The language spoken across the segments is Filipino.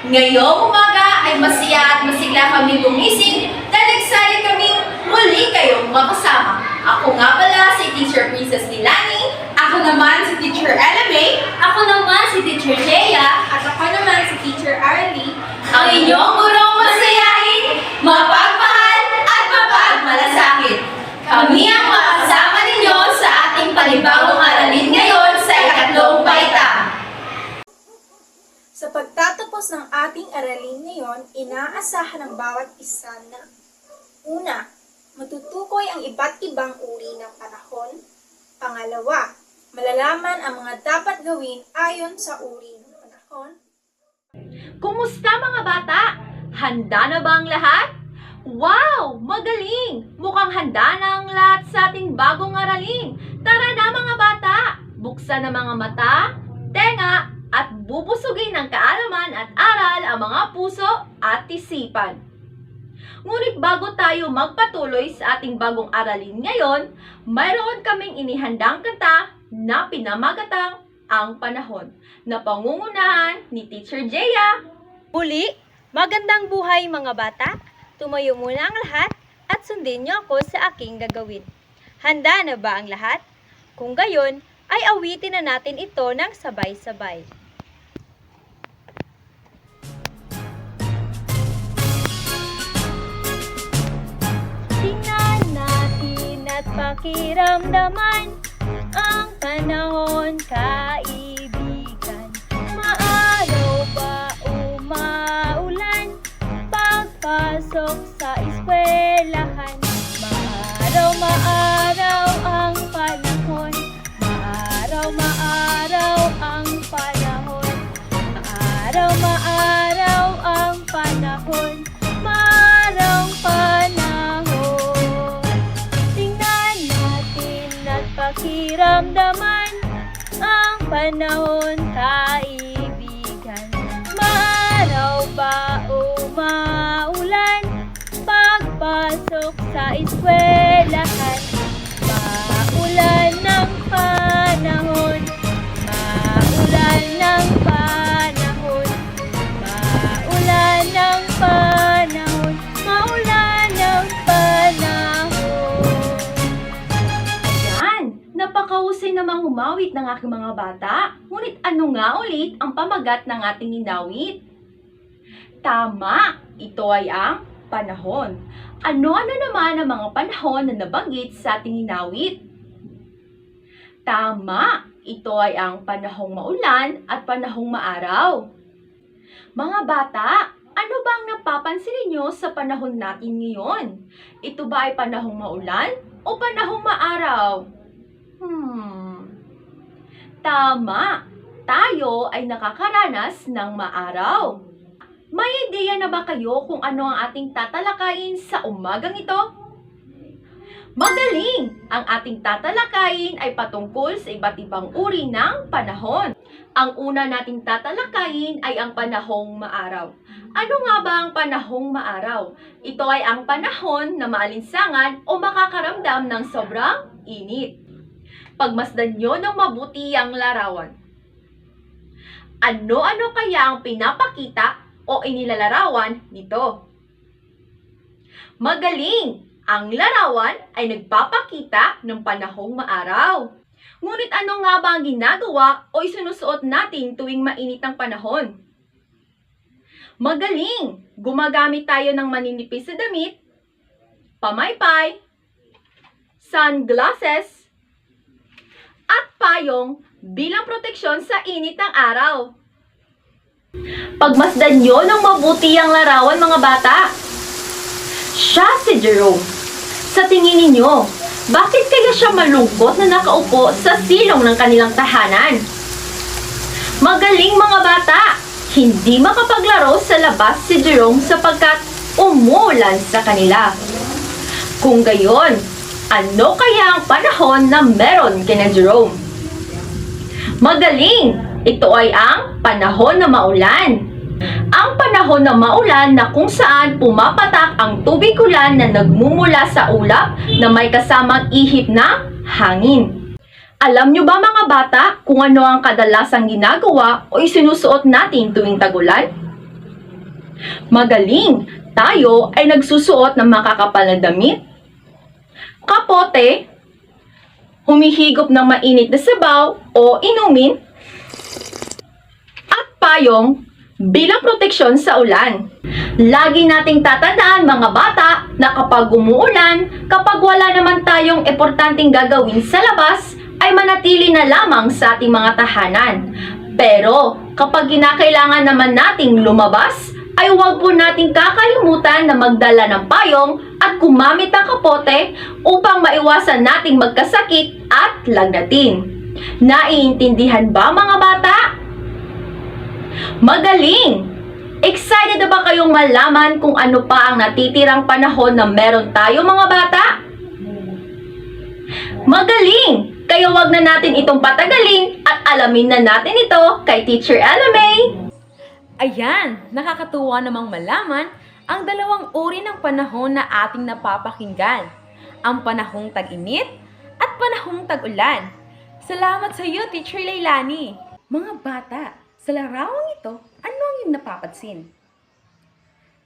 Ngayong umaga ay masaya at masigla kami gumising dahil excited kami muli kayong makasama. Ako nga pala si Teacher Princess Nilani. Ako naman si Teacher Ella May. Ako naman si Teacher Leia. At ako naman si Teacher Arlie. Ang inyong gurong masayahin, mapagmahal at mapagmalasakit. Kami ang makasama ninyo sa ating panibagong aralin ngayon sa ikatlong baita. Sa pagtatapos ng ating aralin ngayon, inaasahan ng bawat isa na una, matutukoy ang iba't ibang uri ng panahon. Pangalawa, malalaman ang mga dapat gawin ayon sa uri ng panahon. Kumusta mga bata? Handa na ba ang lahat? Wow! Magaling! Mukhang handa na ang lahat sa ating bagong aralin. Tara na mga bata! Buksan ang mga mata, tenga, at bubusugin ng kaalaman at aral ang mga puso at isipan. Ngunit bago tayo magpatuloy sa ating bagong aralin ngayon, mayroon kaming inihandang kanta na pinamagatang Ang Panahon na pangungunahan ni Teacher Jaya. Muli, magandang buhay mga bata. Tumayo muna ang lahat at sundin niyo ako sa aking gagawin. Handa na ba ang lahat? Kung gayon, ay awitin na natin ito ng sabay-sabay. Tingnan natin at pakiramdaman ang panahon, kaibigan. Maaraw ba o maulan? Pagpasok sa eskwelahan. Maaraw ang panahon. Maaraw ang panahon. Maaraw ang panahon. Maarong panahon. Tingnan natin at pakiramdaman ang panahon, kaibigan. Maaraw ba o maulan? Pagpasok sa eskwelahan. Maulan ng panahon. Maulan ng panahon. Maulan ng panahon. Maulan ng panahon. Ayan, napakahusay namang humawit ng aking mga bata. Ngunit ano nga ulit ang pamagat ng ating inawit? Tama, ito ay ang panahon. Ano-ano naman ang mga panahon na nabanggit sa ating inawit? Tama, ito ay ang panahong maulan at panahong maaraw. Mga bata, ano ba ang napapansin ninyo sa panahon natin ngayon? Ito ba ay panahong maulan o panahong maaraw? Tama, tayo ay nakakaranas ng maaraw. May ideya na ba kayo kung ano ang ating tatalakayin sa umagang ito? Magaling! Ang ating tatalakayin ay patungkol sa iba't ibang uri ng panahon. Ang una nating tatalakayin ay ang panahong maaraw. Ano nga ba ang panahong maaraw? Ito ay ang panahon na maalinsangan o makakaramdam ng sobrang init. Pagmasdan nyo ng mabuti ang larawan. Ano-ano kaya ang pinapakita o inilalarawan nito? Magaling! Ang larawan ay nagpapakita ng panahong maaraw. Ngunit ano nga ba ang ginagawa o isinusuot natin tuwing mainit ang panahon? Magaling! Gumagamit tayo ng maninipis sa damit, pamaypay, sunglasses, at payong bilang proteksyon sa init ng araw. Pagmasdan nyo ng mabuti ang larawan mga bata. Siya si Jerome. Sa tingin ninyo, bakit kaya siya malungkot na nakaupo sa silong ng kanilang tahanan? Magaling mga bata! Hindi makapaglaro sa labas si Jerome sapagkat umulan sa kanila. Kung gayon, ano kaya ang panahon na meron kina Jerome? Magaling! Ito ay ang panahon na maulan. Ang panahon na maulan na kung saan pumapatak ang tubig ulan na nagmumula sa ulap na may kasamang ihip ng hangin. Alam nyo ba mga bata kung ano ang kadalasang ginagawa o isinusuot natin tuwing tag-ulan? Magaling! Tayo ay nagsusuot ng makakapal na damit, kapote, humihigop ng mainit na sabaw o inumin, at payong bilang proteksyon sa ulan. Lagi nating tatandaan mga bata na kapag umuulan, kapag wala naman tayong importanteng gagawin sa labas, ay manatili na lamang sa ating mga tahanan. Pero kapag kinakailangan naman nating lumabas, ay huwag po nating kakalimutan na magdala ng payong at gumamit ng kapote upang maiwasan nating magkasakit at lagnatin. Naiintindihan ba mga bata? Magaling! Excited na ba kayong malaman kung ano pa ang natitirang panahon na meron tayo mga bata? Magaling! Kaya wag na natin itong patagalin at alamin na natin ito kay Teacher Ella May. Ayan, nakakatuwa namang malaman ang dalawang uri ng panahon na ating napapakinggan. Ang panahong tag-init at panahong tag-ulan. Salamat sa iyo, Teacher Leilani. Mga bata, sa larawang ito, ano ang iyong napapansin?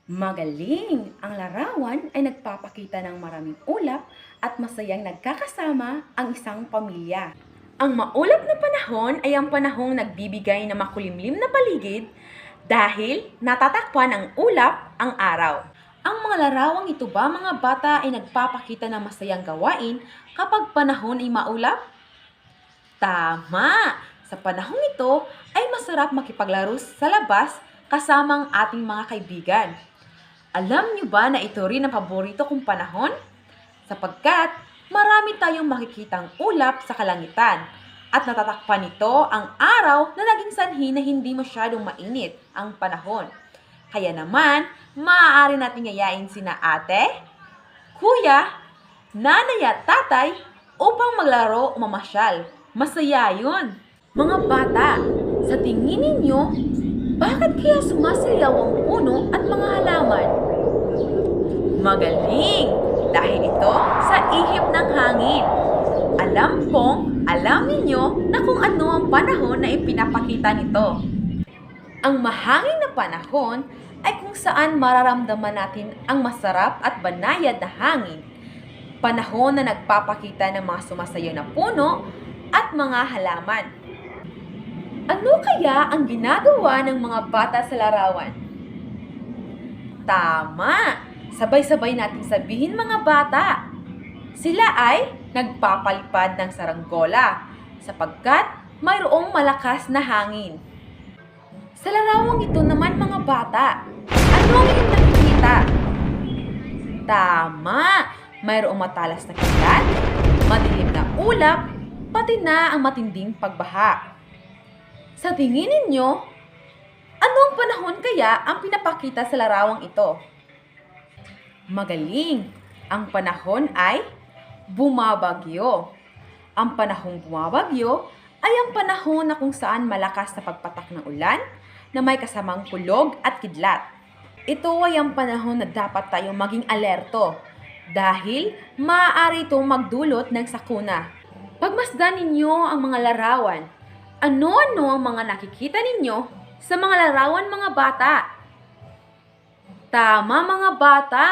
Magaling! Ang larawan ay nagpapakita ng maraming ulap at masayang nagkakasama ang isang pamilya. Ang maulap na panahon ay ang panahong nagbibigay ng makulimlim na paligid dahil natatakpan ng ulap ang araw. Ang mga larawang ito ba mga bata ay nagpapakita ng masayang gawain kapag panahon ay maulap? Tama! Sa panahong ito ay masarap makipaglaro sa labas kasama ang ating mga kaibigan. Alam niyo ba na ito rin ang paborito kong panahon? Sapagkat marami tayong makikitang ulap sa kalangitan at natatakpan nito ang araw na naging sanhi na hindi masyadong mainit ang panahon. Kaya naman, maaari nating yayain sina ate, kuya, nanay at tatay upang maglaro o mamasyal. Masaya yun! Mga bata, sa tingin ninyo, bakit kaya sumasayaw ang puno at mga halaman? Magaling! Dahil ito sa ihip ng hangin. Alam ninyo na kung ano ang panahon na ipinapakita nito. Ang mahangin na panahon ay kung saan mararamdaman natin ang masarap at banayad na hangin. Panahon na nagpapakita ng mga sumasayaw na puno at mga halaman. Ano kaya ang ginagawa ng mga bata sa larawan? Tama! Sabay-sabay nating sabihin mga bata. Sila ay nagpapalipad ng saranggola sapagkat mayroong malakas na hangin. Sa larawang ito naman mga bata, ano ang iyong nakikita? Tama! Mayroong matalas na kilat, madilim na ulap, pati na ang matinding pagbaha. Sa tingin ninyo, ano ang panahon kaya ang pinapakita sa larawang ito? Magaling! Ang panahon ay bumabagyo. Ang panahong bumabagyo ay ang panahon na kung saan malakas na pagpatak ng ulan na may kasamang kulog at kidlat. Ito ay ang panahon na dapat tayong maging alerto dahil maaari itong magdulot ng sakuna. Pagmasdan ninyo ang mga larawan. Ano-ano ang mga nakikita ninyo sa mga larawan mga bata? Tama mga bata!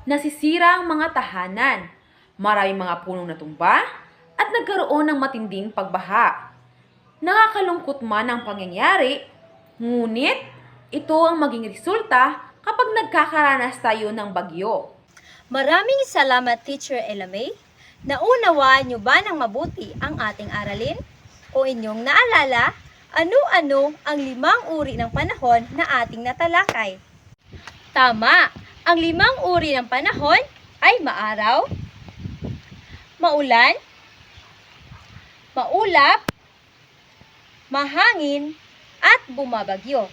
Nasisira ang mga tahanan. Maraming mga punong natumba at nagkaroon ng matinding pagbaha. Nakakalungkot man ang pangyayari, ngunit ito ang maging resulta kapag nagkakaranas tayo ng bagyo. Maraming salamat, Teacher Ella May. Naunawaan niyo ba ng mabuti ang ating aralin? O inyong naalala, ano-ano ang 5 uri ng panahon na ating natalakay? Tama! Ang 5 uri ng panahon ay maaraw, maulan, maulap, mahangin, at bumabagyo.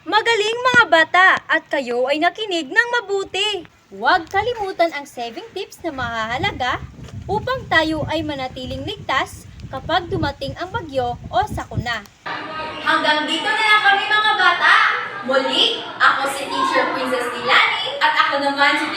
Magaling mga bata at kayo ay nakinig ng mabuti. Huwag kalimutan ang 7 tips na mahahalaga upang tayo ay manatiling ligtas kapag dumating ang bagyo o sakuna. Hanggang dito na lang kami mga bata. Muli, ako si Teacher Princess Tilani at ako naman si